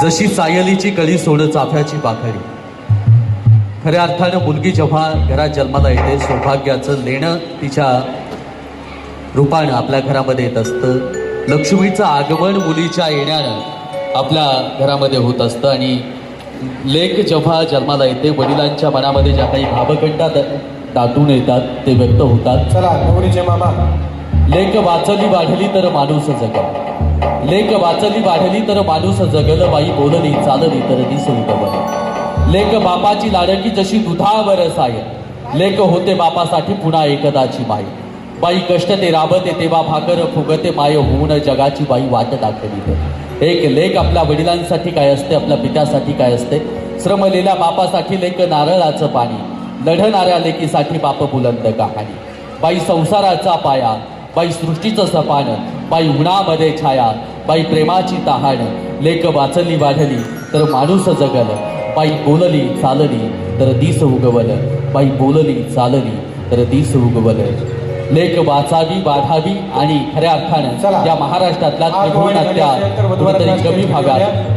जशी सायलीची कळी सोड चाफ्याची पाखडी. खऱ्या अर्थानं मुलगी जेव्हा घरात जन्माला येते सौभाग्याचं लेणं तिच्या रूपानं आपल्या घरामध्ये येत असतं. लक्ष्मीचं आगमन मुलीच्या येण्यानं आपल्या घरामध्ये होत असतं आणि लेक जेव्हा जन्माला येते वडिलांच्या मनामध्ये ज्या काही भावगंटा दाटून येतात ते व्यक्त होतात. चला नवरीचे मामा. लेक वाचली वाढली तर माणूस जगल. लेक वाचली वाढली तर माणूस जगल. बाई बोलली चालली तर दिसली कबल. लेक बापाची लाडकी जशी दुधावर साय. लेक होते बापासाठी पुन्हा एकदाची माय. बाई कष्ट ते राबते तेव्हा भाकर फुगते माय होऊन जगाची बाई वाट दाखवली. एक लेक आपल्या वडिलांसाठी काय असते, आपल्या पित्यासाठी काय असते. श्रमलेल्या बापासाठी लेक नारळाचं पाणी. लढणाऱ्या लेकीसाठी बाप बुलंद कहाणी. बाई संसाराचा पाया. बाई सृष्टीचं सपान. बाई उन्हामध्ये छाया. बाई प्रेमाची तहान. लेक वाचली वाढली तर माणूस जगल. बाई बोलली चालली तर दिस उगवल. बाई बोलली चालली तर दिस उगवल. लेक वाचावी वाढावी आणि खऱ्या अर्थानं या महाराष्ट्रातल्या त्रिभुवन हत्या कुठेतरी कमी व्हाव्यात